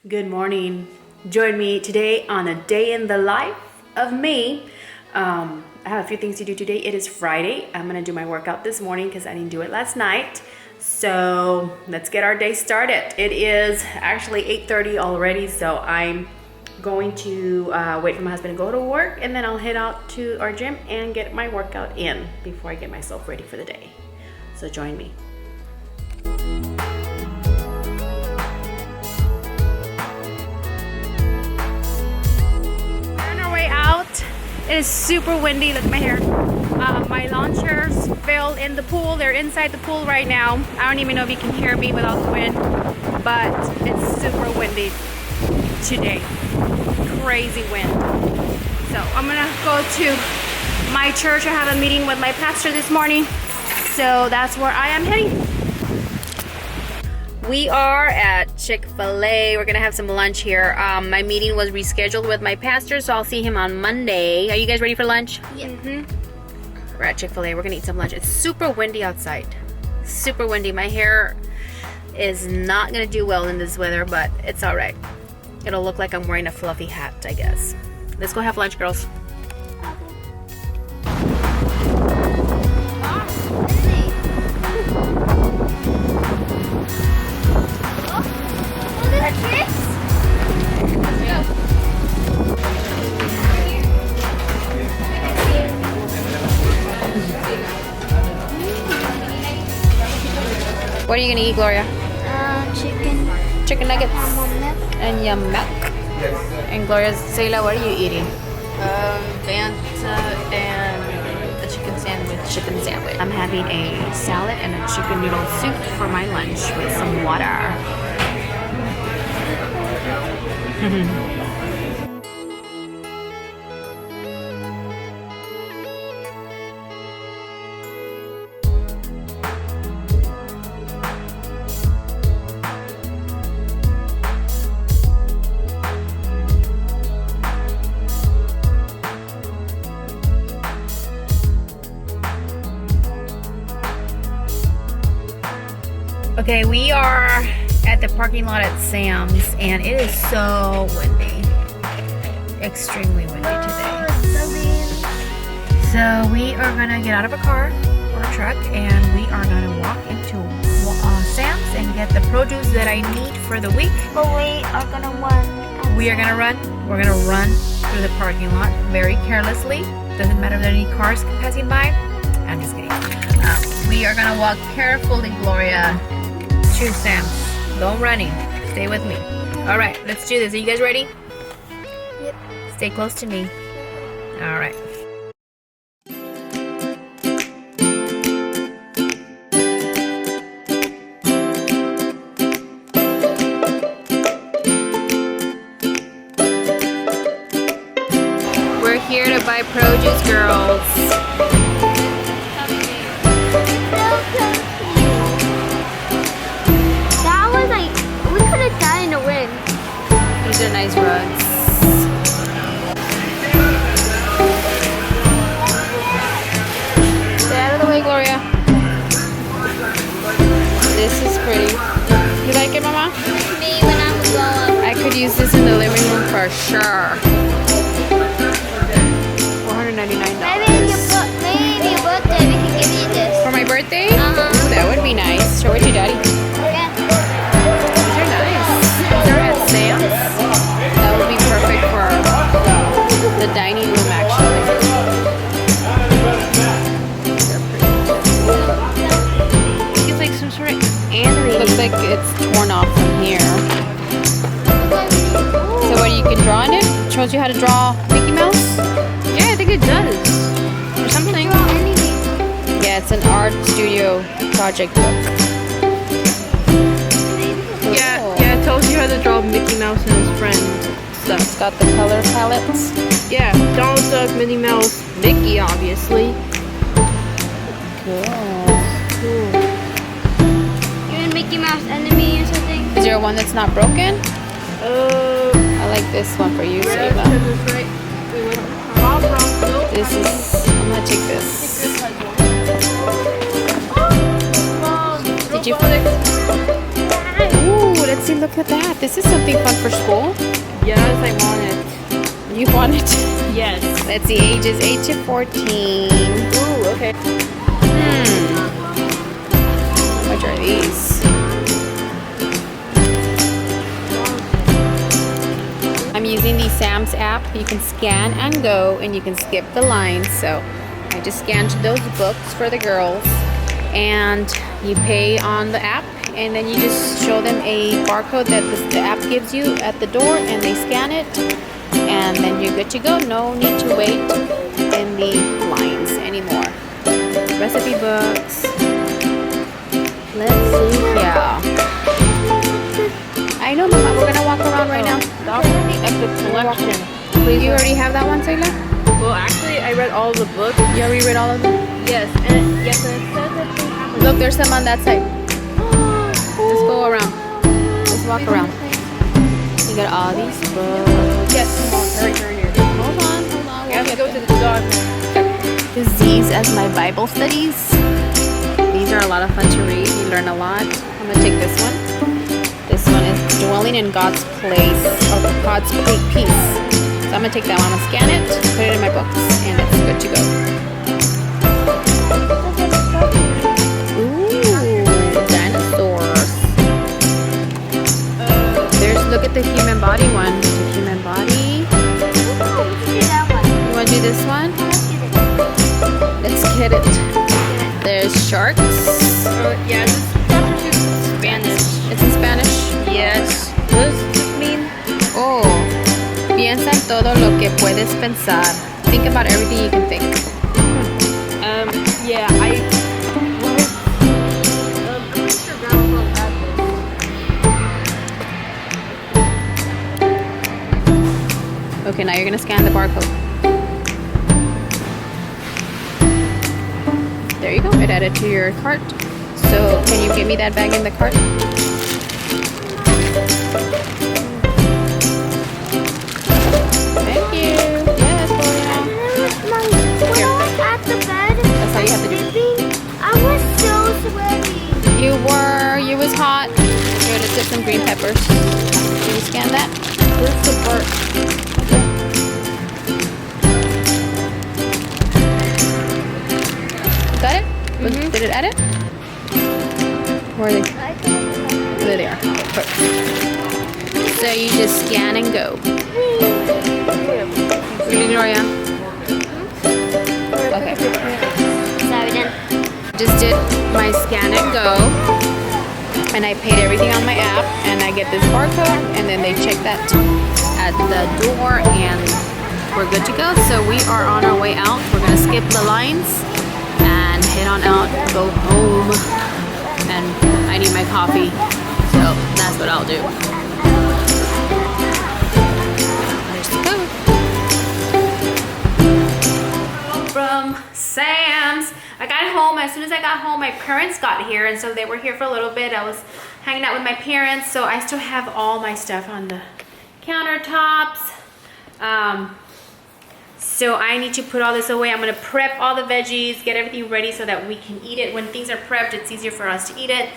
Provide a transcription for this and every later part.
Good morning. Join me today on a day in the life of me. I have a few things to do today. It is Friday. I'm gonna do my workout this morning because I didn't do it last night. So let's get our day started. It is actually 8:30 already, so I'm going to wait for my husband to go to work, and then I'll head out to our gym and get my workout in before I get myself ready for the day. So join me. It is super windy. Look at my hair. My lawn chairs fell in the pool. They're inside the pool right now. I don't even know if you can hear me without the wind, but it's super windy today. Crazy wind. So I'm gonna go to my church. I have a meeting with my pastor this morning, so that's where I am heading. We are at ChickFila. We're gonna have some lunch here. My meeting was rescheduled with my pastor, so I'll see him on Monday. Are you guys ready for lunch? Yeah. We're at ChickFila. We're gonna eat some lunch. It's super windy outside. Super windy. My hair is not gonna do well in this weather, but it's all right. It'll look like I'm wearing a fluffy hat, I guess. Let's go have lunch, girls. What are you gonna eat, Gloria? Chicken. Chicken nuggets. Milk. And yum milk. And Gloria, Sayla, what are you eating? Fanta and a chicken sandwich. Chicken sandwich. I'm having a salad and a chicken noodle soup for my lunch with some water. Okay, we are at the parking lot at Sam's, and it is so windy. Extremely windy today. So we are gonna get out of a car or a truck, and we are gonna walk into Sam's and get the produce that I need for the week. But we are gonna run. We are gonna run. We're gonna run through the parking lot very carelessly. Doesn't matter if there are any cars passing by. I'm just kidding. We are gonna walk carefully, Gloria, to Sam's. No running. Stay with me. All right, let's do this. Are you guys ready? Yep. Stay close to me. All right. We're here to buy produce, girls. That was like, we could have died in the wind. These are nice rugs. Stay out of the way, Gloria. This is pretty. You like it, Mama? Me when I was growing up. I could use this in the living room for sure. $499. Maybe your birthday we can give you this. For my birthday? Uh-huh. Ooh, that would be nice. Show it to Daddy. Yeah. These are nice. They're at Sam's. That would be perfect for the dining room, actually. It's like some sort of animated. Looks like it's torn off from here. So what, you can draw in it? Shows you how to draw Mickey Mouse? Yeah, I think it does. Or something. Yeah, it's an art studio project book. Yeah, it tells you how to draw Mickey Mouse and his friend stuff. It's got the color palettes. Yeah, Donald Duck, Minnie Mouse, Mickey, obviously. Cool. You and Mickey Mouse enemy or something? Is there one that's not broken? I like this one for you, Saba. Right. This is, I'm gonna take this. Did you? Ooh, Let's see, look at that. This is something fun for school. Yes, I want it. You want it? Yes. Let's see, ages 8 to 14. Ooh, okay. How much are these? I'm using the Sam's app. You can scan and go, and you can skip the lines. So I just scanned those books for the girls, and you pay on the app, and then you just show them a barcode that the app gives you at the door, and they scan it, and then you're good to go. No need to wait in the lines anymore. Recipe books. Let's see here. I know, Mama. We're gonna walk around right now. That's the epic collection. You already have that one, Sayla? Well, actually, I read all the books. You already read all of them? Yes, and yes, and it says that they have. Look, there's some on that side. Let's go around. Let's walk around. You got all these books. Yes, come on, hurry. Hold on. We have to go to the dog. Use these as my Bible studies. These are a lot of fun to read. You learn a lot. I'm gonna take this one. This one is Dwelling in God's Place, or God's Peace. So I'm gonna take that one. I'm gonna scan it, put it in my books, and it's good to go. Ooh, dinosaurs. Look at the human body one. The human body. You want to do this one? Let's get it. There's sharks. Yeah, this chapter 2 is Spanish. It's in Spanish? Yes. What does it mean? Oh. Piensa en todo lo que puedes pensar. Think about everything you can think. Yeah, I'm pretty sure Grandma will have this. Okay, now you're going to scan the barcode. There you go. It added to your cart. So, can you give me that bag in the cart? Thank you. Yes, Gloria. When I was at the bed, That's how you have to do it. sleeping, I was so sweaty. You were. You was hot. Here, let's get some green peppers. Can you scan that? Where's the part? Got it? Did it add it? Where are they? There they are. Perfect. So you just scan and go. Really, Gloria? Okay. Sorry, then. Just did my scan and go, and I paid everything on my app, and I get this barcode, and then they check that at the door, and we're good to go. So we are on our way out. We're gonna skip the lines and head on out, go home, and I need my coffee, so that's what I'll do. There's the code. From Sam's. I got home. As soon as I got home, my parents got here, and so they were here for a little bit. I was hanging out with my parents, so I still have all my stuff on the countertops. So I need to put all this away. I'm gonna prep all the veggies, get everything ready so that we can eat it. When things are prepped, it's easier for us to eat it.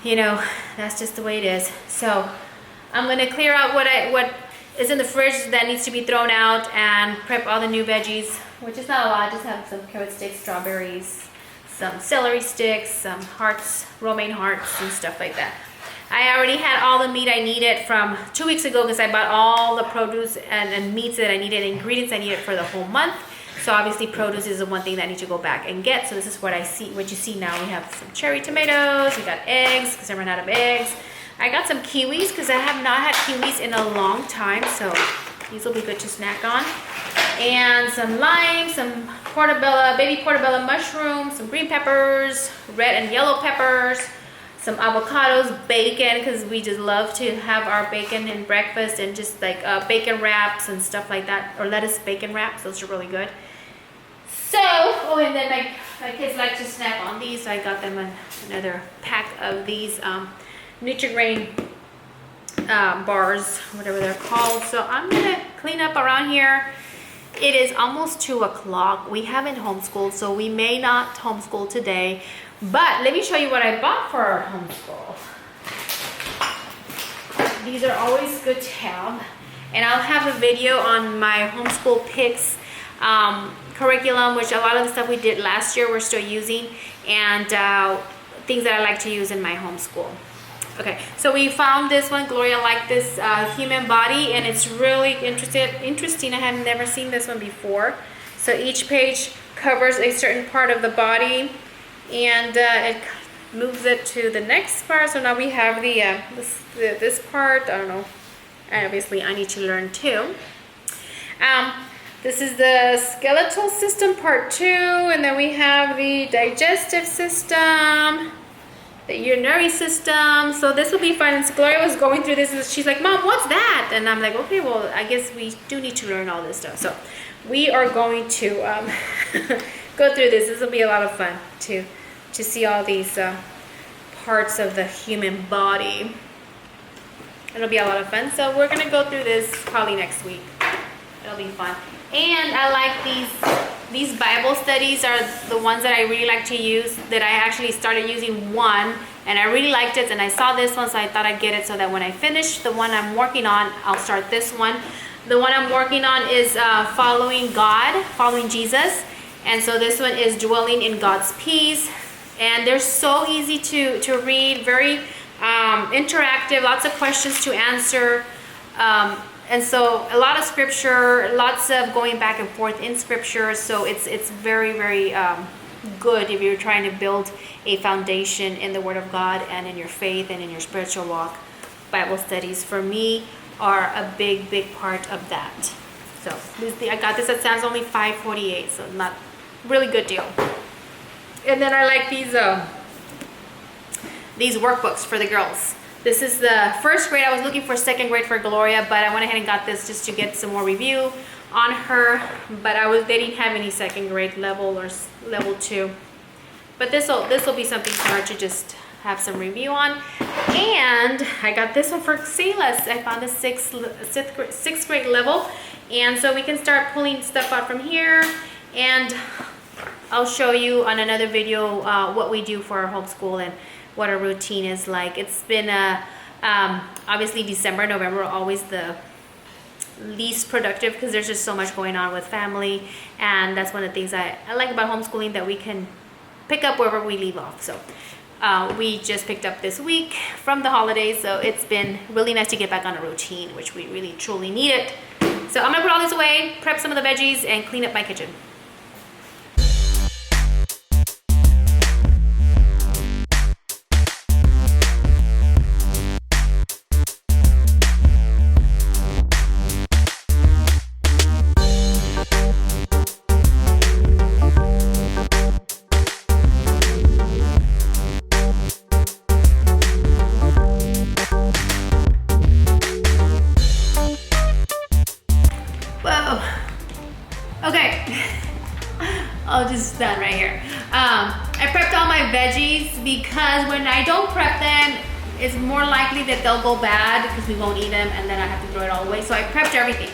You know, that's just the way it is. So I'm gonna clear out what is in the fridge that needs to be thrown out and prep all the new veggies, which is not a lot. I just have some carrot sticks, strawberries, some celery sticks, some hearts, romaine hearts, and stuff like that. I already had all the meat I needed from 2 weeks ago because I bought all the produce and meats that I needed, ingredients I needed for the whole month. So obviously produce is the one thing that I need to go back and get. So this is what you see now. We have some cherry tomatoes, we got eggs because I ran out of eggs. I got some kiwis because I have not had kiwis in a long time, so these will be good to snack on. And some lime, some portobello, baby portobello mushrooms, some green peppers, red and yellow peppers, some avocados, bacon, because we just love to have our bacon in breakfast, and just like bacon wraps and stuff like that, or lettuce bacon wraps. Those are really good. So, oh, and then my kids like to snack on these, so I got them another pack of these Nutri-Grain bars, whatever they're called. So I'm gonna clean up around here. It is almost 2 o'clock. We haven't homeschooled, so we may not homeschool today. But let me show you what I bought for our homeschool. These are always good to have. And I'll have a video on my homeschool picks curriculum, which a lot of the stuff we did last year we're still using, and things that I like to use in my homeschool. Okay, so we found this one. Gloria liked this human body, and it's really interesting. I have never seen this one before. So each page covers a certain part of the body, and it moves it to the next part. So now we have the this part. I don't know. Obviously, I need to learn too. This is the skeletal system part 2, and then we have the digestive system, the urinary system. So this will be fun. And Gloria was going through this, and she's like, "Mom, what's that?" And I'm like, "Okay, well, I guess we do need to learn all this stuff." So we are going to go through this. This will be a lot of fun to see all these parts of the human body. It'll be a lot of fun. So we're gonna go through this probably next week. It'll be fun. And I like these Bible studies are the ones that I really like to use, that I actually started using one, and I really liked it, and I saw this one, so I thought I'd get it so that when I finish the one I'm working on, I'll start this one. The one I'm working on is following God, following Jesus. And so this one is dwelling in God's peace. And they're so easy to read, very interactive, lots of questions to answer. And so a lot of scripture, lots of going back and forth in scripture. So it's very, very good if you're trying to build a foundation in the Word of God and in your faith and in your spiritual walk. Bible studies, for me, are a big, big part of that. So I got this at Sam's, only $5.48, so not really good deal. And then I like these workbooks for the girls. This is the first grade. I was looking for second grade for Gloria, but I went ahead and got this just to get some more review on her. But they didn't have any second grade level or level 2. But this will be something for her to just have some review on. And I got this one for Silas. I found a sixth grade level, and so we can start pulling stuff out from here. And I'll show you on another video what we do for our homeschool and what our routine is like. It's been obviously December, November, always the least productive because there's just so much going on with family, and that's one of the things I like about homeschooling, that we can pick up wherever we leave off. So we just picked up this week from the holidays, so it's been really nice to get back on a routine, which we really truly needed. So I'm gonna put all this away, prep some of the veggies, and clean up my kitchen. I'll just stand right here. I prepped all my veggies because when I don't prep them, it's more likely that they'll go bad because we won't eat them, and then I have to throw it all away. So I prepped everything.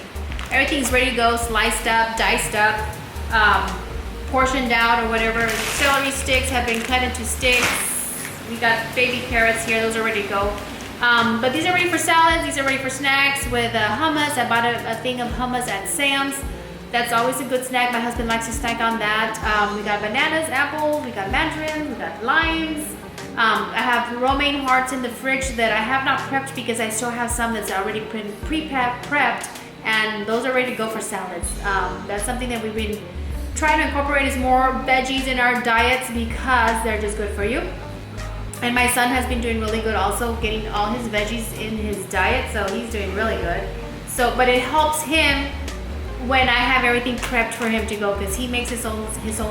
Everything's ready to go, sliced up, diced up, portioned out or whatever. Celery sticks have been cut into sticks. We got baby carrots here, those are ready to go. But these are ready for salads, these are ready for snacks with hummus. I bought a thing of hummus at Sam's. That's always a good snack. My husband likes to snack on that. We got bananas, apples, we got mandarins, we got limes. I have romaine hearts in the fridge that I have not prepped because I still have some that's already prepped, and those are ready to go for salads. That's something that we've been trying to incorporate, is more veggies in our diets because they're just good for you. And my son has been doing really good also, getting all his veggies in his diet, so he's doing really good. So, but it helps him when I have everything prepped for him to go, because he makes his own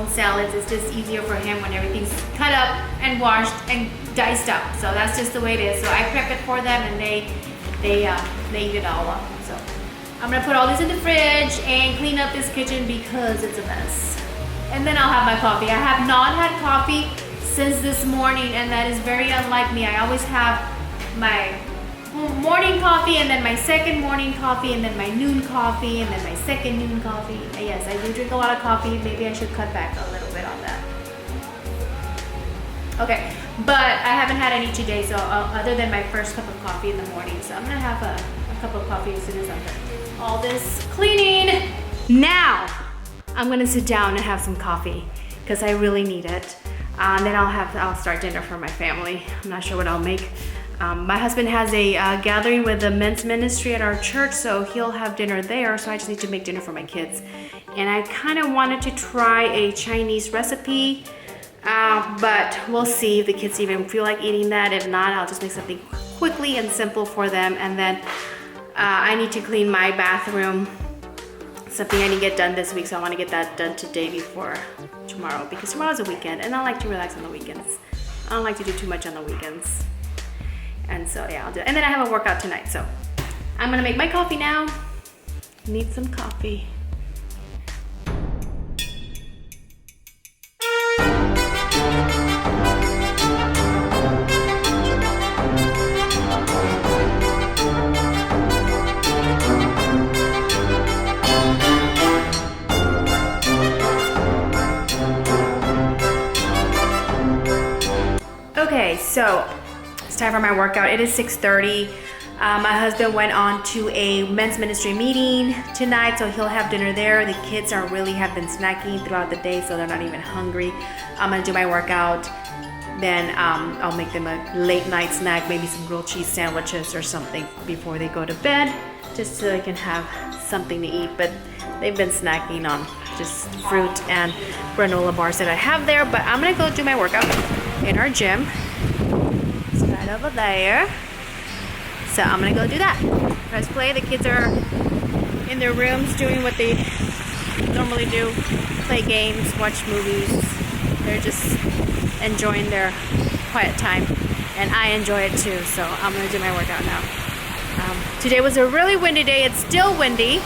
salads. It's just easier for him when everything's cut up and washed and diced up. So that's just the way it is. So I prep it for them, and they eat it all up. So I'm gonna put all this in the fridge and clean up this kitchen because it's a mess. And then I'll have my coffee. I have not had coffee since this morning, and that is very unlike me. I always have my morning coffee, and then my second morning coffee, and then my noon coffee, and then my second noon coffee. Yes, I do drink a lot of coffee. Maybe I should cut back a little bit on that. Okay, but I haven't had any today, so other than my first cup of coffee in the morning. So I'm gonna have a cup of coffee as soon as I'm done all this cleaning. Now, I'm gonna sit down and have some coffee because I really need it. And then I'll start dinner for my family. I'm not sure what I'll make. My husband has a gathering with the men's ministry at our church, so he'll have dinner there. So I just need to make dinner for my kids. And I kind of wanted to try a Chinese recipe, but we'll see if the kids even feel like eating that. If not, I'll just make something quickly and simple for them. And then I need to clean my bathroom. Something I need to get done this week, so I want to get that done today before tomorrow, because tomorrow's a weekend and I like to relax on the weekends. I don't like to do too much on the weekends. And so yeah, I'll do it. And then I have a workout tonight, so I'm gonna make my coffee now. Need some coffee. Okay, so it's time for my workout. It is 6:30. My husband went on to a men's ministry meeting tonight, so he'll have dinner there. The kids have been snacking throughout the day, so they're not even hungry. I'm gonna do my workout, then I'll make them a late night snack, maybe some grilled cheese sandwiches or something before they go to bed, just so they can have something to eat. But they've been snacking on just fruit and granola bars that I have there. But I'm gonna go do my workout in our gym. It's right over there. So I'm gonna go do that. Press play. The kids are in their rooms doing what they normally do, play games, watch movies. They're just enjoying their quiet time, and I enjoy it too. So I'm gonna do my workout now. Today was a really windy day. It's still windy.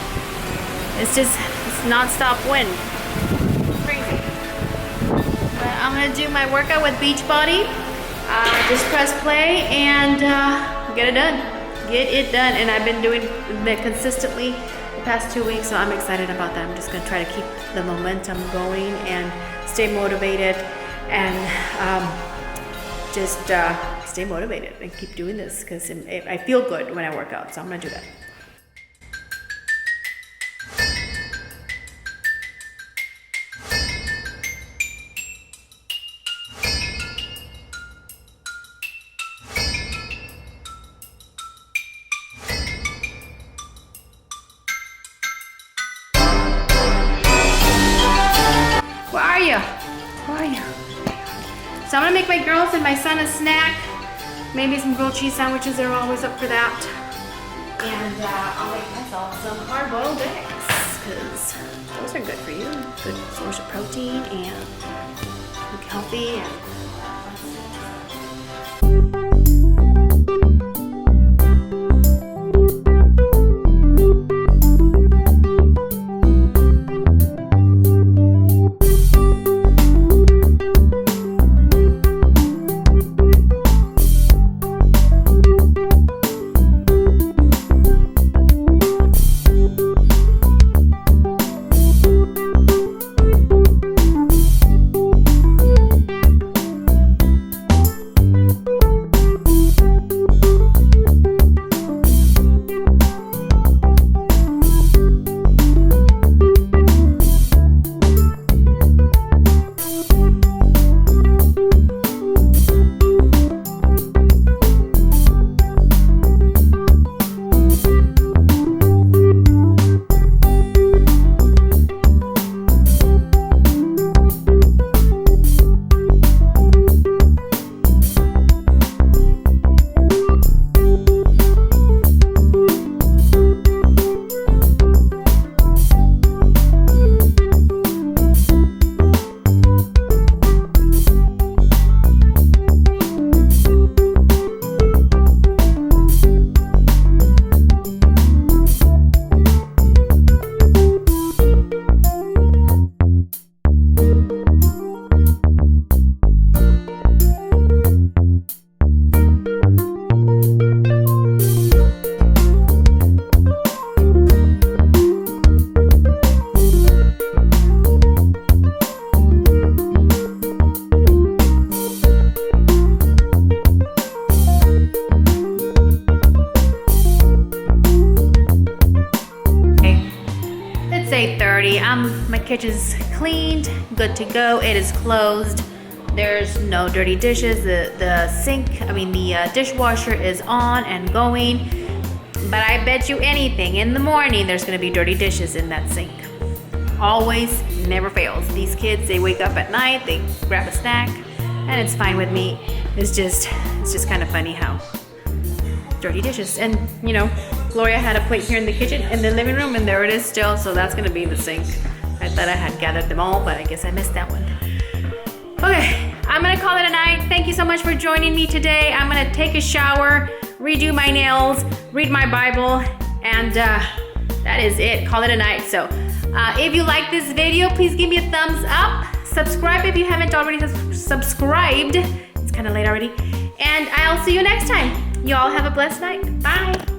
It's non-stop wind. Crazy. But I'm gonna do my workout with Beachbody. Just press play and get it done. Get it done. And I've been doing that consistently the past 2 weeks, so I'm excited about that. I'm just gonna try to keep the momentum going and stay motivated and just stay motivated and keep doing this, because I feel good when I work out, so I'm gonna do that. Where are you? Where are you? So I'm gonna make my girls and my son a snack. Maybe some grilled cheese sandwiches, they're always up for that. And I'll make myself some hard-boiled eggs, because those are good for you. Good source of protein and healthy. 8:30. My kitchen's cleaned, good to go. It is closed. There's no dirty dishes. The sink, the dishwasher is on and going. But I bet you anything, in the morning there's gonna be dirty dishes in that sink. Always, never fails. These kids, they wake up at night, they grab a snack, and it's fine with me. It's just kind of funny how dirty dishes. And Gloria had a plate here in the kitchen, in the living room, and there it is still, so that's gonna be the sink. I thought I had gathered them all, but I guess I missed that one. Okay, I'm gonna call it a night. Thank you so much for joining me today. I'm gonna take a shower, redo my nails, read my Bible, and that is it. Call it a night. So if you like this video, please give me a thumbs up. Subscribe if you haven't already subscribed. It's kind of late already. And I'll see you next time. Y'all have a blessed night. Bye.